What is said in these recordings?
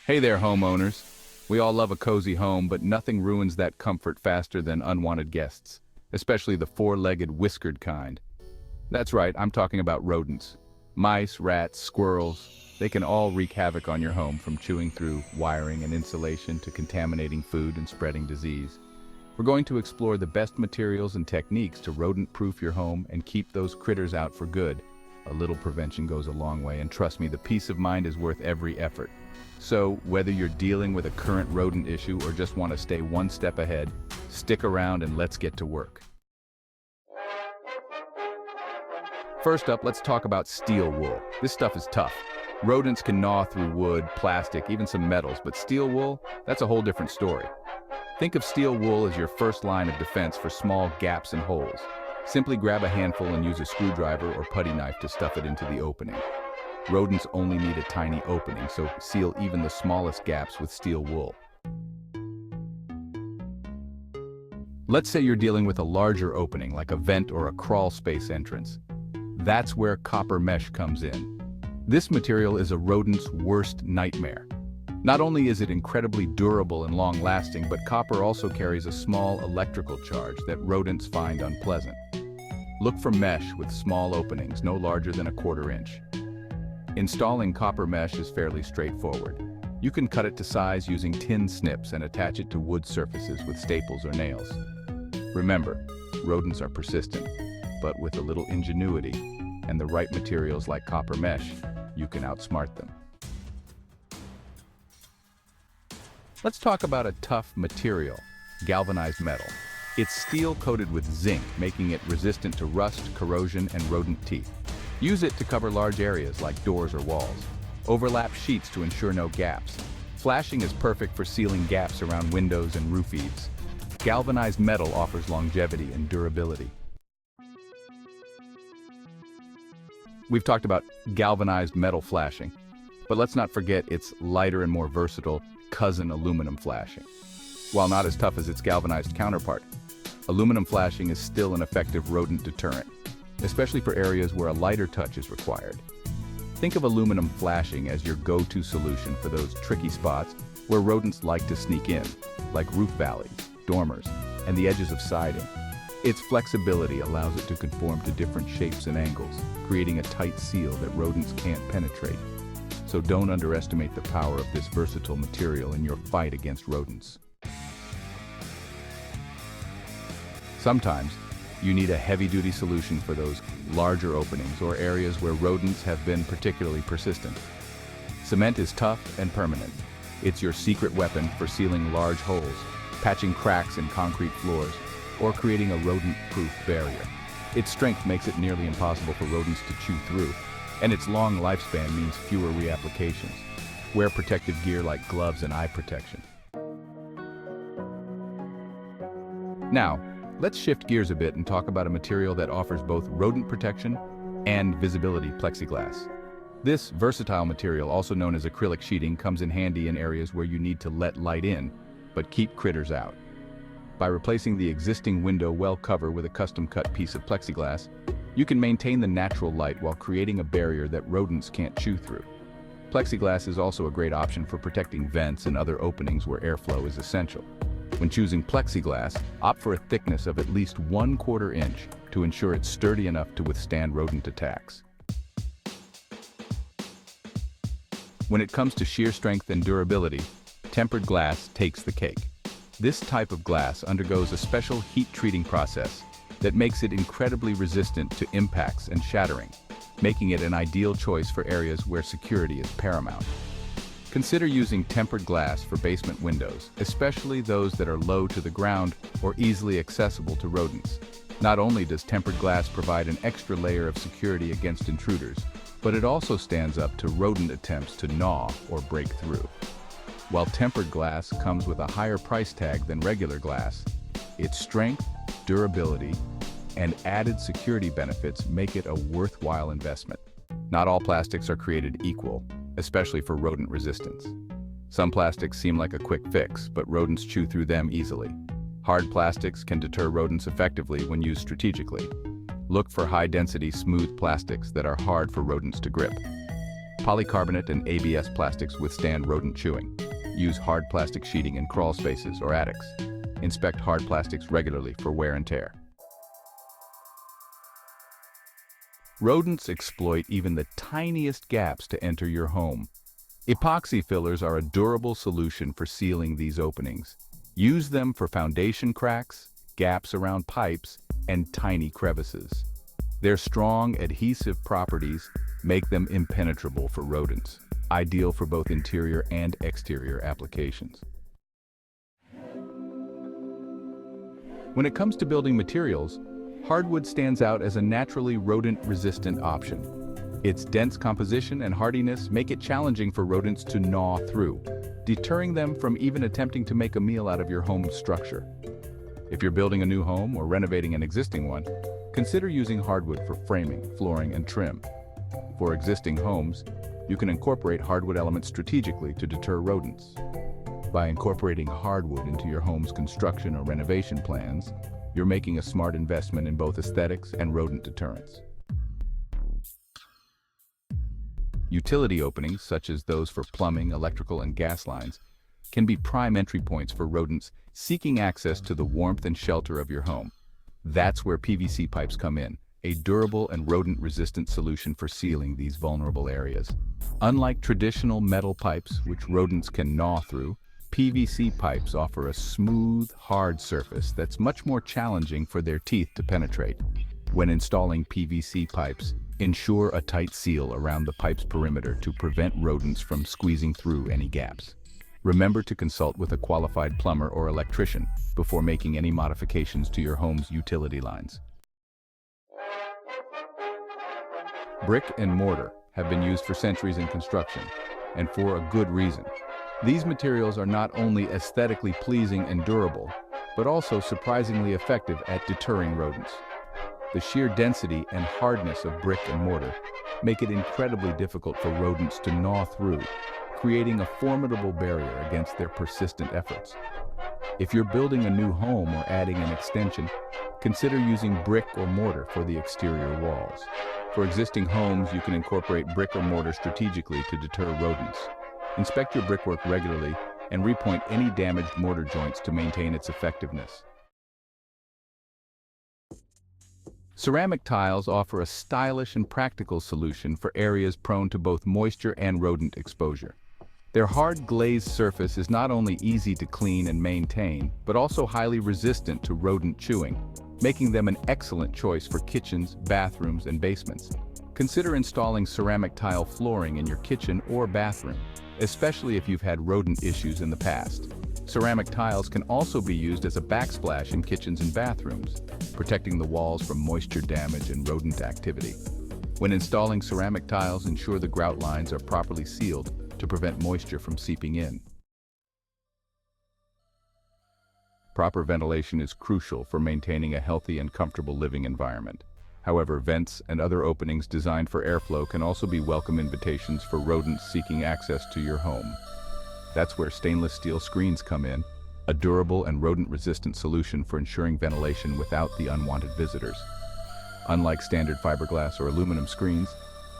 Hey there, homeowners. We all love a cozy home, but nothing ruins that comfort faster than unwanted guests, especially the four-legged whiskered kind. That's right, I'm talking about rodents. Mice, rats, squirrels, they can all wreak havoc on your home, from chewing through wiring and insulation to contaminating food and spreading disease. We're going to explore the best materials and techniques to rodent-proof your home and keep those critters out for good. A little prevention goes a long way, and trust me, the peace of mind is worth every effort. So, whether you're dealing with a current rodent issue or just want to stay one step ahead, stick around and let's get to work. First up, let's talk about steel wool. This stuff is tough. Rodents can gnaw through wood, plastic, even some metals, but steel wool, that's a whole different story. Think of steel wool as your first line of defense for small gaps and holes. Simply grab a handful and use a screwdriver or putty knife to stuff it into the opening. Rodents only need a tiny opening, so seal even the smallest gaps with steel wool. Let's say you're dealing with a larger opening, like a vent or a crawl space entrance. That's where copper mesh comes in. This material is a rodent's worst nightmare. Not only is it incredibly durable and long-lasting, but copper also carries a small electrical charge that rodents find unpleasant. Look for mesh with small openings, no larger than a quarter inch. Installing copper mesh is fairly straightforward. You can cut it to size using tin snips and attach it to wood surfaces with staples or nails. Remember, rodents are persistent, but with a little ingenuity and the right materials like copper mesh, you can outsmart them. Let's talk about a tough material, galvanized metal. It's steel coated with zinc, making it resistant to rust, corrosion, and rodent teeth. Use it to cover large areas like doors or walls. Overlap sheets to ensure no gaps. Flashing is perfect for sealing gaps around windows and roof eaves. Galvanized metal offers longevity and durability. We've talked about galvanized metal flashing, but let's not forget its lighter and more versatile cousin, aluminum flashing. While not as tough as its galvanized counterpart, aluminum flashing is still an effective rodent deterrent, especially for areas where a lighter touch is required. Think of aluminum flashing as your go-to solution for those tricky spots where rodents like to sneak in, like roof valleys, dormers, and the edges of siding. Its flexibility allows it to conform to different shapes and angles, creating a tight seal that rodents can't penetrate. So don't underestimate the power of this versatile material in your fight against rodents. Sometimes, you need a heavy-duty solution for those larger openings or areas where rodents have been particularly persistent. Cement is tough and permanent. It's your secret weapon for sealing large holes, patching cracks in concrete floors, or creating a rodent-proof barrier. Its strength makes it nearly impossible for rodents to chew through, and its long lifespan means fewer reapplications. Wear protective gear like gloves and eye protection. Now, let's shift gears a bit and talk about a material that offers both rodent protection and visibility: plexiglass. This versatile material, also known as acrylic sheeting, comes in handy in areas where you need to let light in, but keep critters out. By replacing the existing window well cover with a custom-cut piece of plexiglass, you can maintain the natural light while creating a barrier that rodents can't chew through. Plexiglass is also a great option for protecting vents and other openings where airflow is essential. When choosing plexiglass, opt for a thickness of at least 1/4 inch to ensure it's sturdy enough to withstand rodent attacks. When it comes to shear strength and durability, tempered glass takes the cake. This type of glass undergoes a special heat-treating process that makes it incredibly resistant to impacts and shattering, making it an ideal choice for areas where security is paramount. Consider using tempered glass for basement windows, especially those that are low to the ground or easily accessible to rodents. Not only does tempered glass provide an extra layer of security against intruders, but it also stands up to rodent attempts to gnaw or break through. While tempered glass comes with a higher price tag than regular glass, its strength, durability, and added security benefits make it a worthwhile investment. Not all plastics are created equal, especially for rodent resistance. Some plastics seem like a quick fix, but rodents chew through them easily. Hard plastics can deter rodents effectively when used strategically. Look for high-density, smooth plastics that are hard for rodents to grip. Polycarbonate and ABS plastics withstand rodent chewing. Use hard plastic sheeting in crawl spaces or attics. Inspect hard plastics regularly for wear and tear. Rodents exploit even the tiniest gaps to enter your home. Epoxy fillers are a durable solution for sealing these openings. Use them for foundation cracks, gaps around pipes, and tiny crevices. Their strong, adhesive properties make them impenetrable for rodents, ideal for both interior and exterior applications. When it comes to building materials, hardwood stands out as a naturally rodent-resistant option. Its dense composition and hardiness make it challenging for rodents to gnaw through, deterring them from even attempting to make a meal out of your home's structure. If you're building a new home or renovating an existing one, consider using hardwood for framing, flooring, and trim. For existing homes, you can incorporate hardwood elements strategically to deter rodents. By incorporating hardwood into your home's construction or renovation plans, you're making a smart investment in both aesthetics and rodent deterrence. Utility openings, such as those for plumbing, electrical, and gas lines, can be prime entry points for rodents seeking access to the warmth and shelter of your home. That's where PVC pipes come in, a durable and rodent-resistant solution for sealing these vulnerable areas. Unlike traditional metal pipes, which rodents can gnaw through, PVC pipes offer a smooth, hard surface that's much more challenging for their teeth to penetrate. When installing PVC pipes, ensure a tight seal around the pipe's perimeter to prevent rodents from squeezing through any gaps. Remember to consult with a qualified plumber or electrician before making any modifications to your home's utility lines. Brick and mortar have been used for centuries in construction, and for a good reason. These materials are not only aesthetically pleasing and durable, but also surprisingly effective at deterring rodents. The sheer density and hardness of brick and mortar make it incredibly difficult for rodents to gnaw through, creating a formidable barrier against their persistent efforts. If you're building a new home or adding an extension, consider using brick or mortar for the exterior walls. For existing homes, you can incorporate brick or mortar strategically to deter rodents. Inspect your brickwork regularly and repoint any damaged mortar joints to maintain its effectiveness. Ceramic tiles offer a stylish and practical solution for areas prone to both moisture and rodent exposure. Their hard glazed surface is not only easy to clean and maintain, but also highly resistant to rodent chewing, making them an excellent choice for kitchens, bathrooms, and basements. Consider installing ceramic tile flooring in your kitchen or bathroom, especially if you've had rodent issues in the past. Ceramic tiles can also be used as a backsplash in kitchens and bathrooms, protecting the walls from moisture damage and rodent activity. When installing ceramic tiles, ensure the grout lines are properly sealed to prevent moisture from seeping in. Proper ventilation is crucial for maintaining a healthy and comfortable living environment. However, vents and other openings designed for airflow can also be welcome invitations for rodents seeking access to your home. That's where stainless steel screens come in, a durable and rodent-resistant solution for ensuring ventilation without the unwanted visitors. Unlike standard fiberglass or aluminum screens,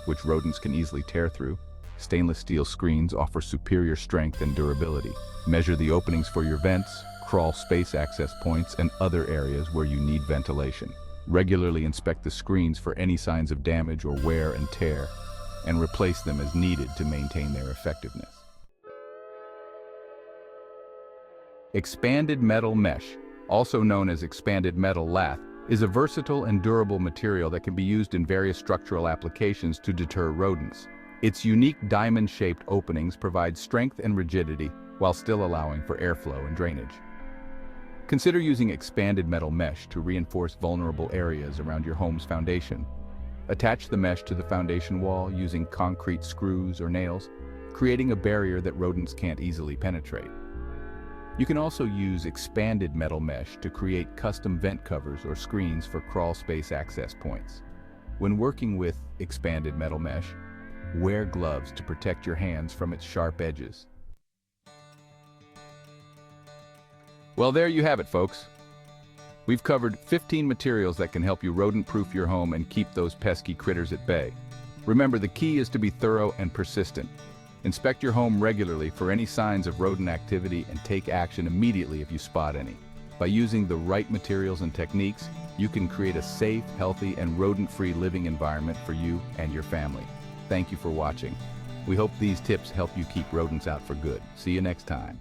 which rodents can easily tear through, stainless steel screens offer superior strength and durability. Measure the openings for your vents, crawl space access points, and other areas where you need ventilation. Regularly inspect the screens for any signs of damage or wear and tear, and replace them as needed to maintain their effectiveness. Expanded metal mesh, also known as expanded metal lath, is a versatile and durable material that can be used in various structural applications to deter rodents. Its unique diamond-shaped openings provide strength and rigidity while still allowing for airflow and drainage. Consider using expanded metal mesh to reinforce vulnerable areas around your home's foundation. Attach the mesh to the foundation wall using concrete screws or nails, creating a barrier that rodents can't easily penetrate. You can also use expanded metal mesh to create custom vent covers or screens for crawl space access points. When working with expanded metal mesh, wear gloves to protect your hands from its sharp edges. Well, there you have it, folks. We've covered 15 materials that can help you rodent-proof your home and keep those pesky critters at bay. Remember, the key is to be thorough and persistent. Inspect your home regularly for any signs of rodent activity and take action immediately if you spot any. By using the right materials and techniques, you can create a safe, healthy, and rodent-free living environment for you and your family. Thank you for watching. We hope these tips help you keep rodents out for good. See you next time.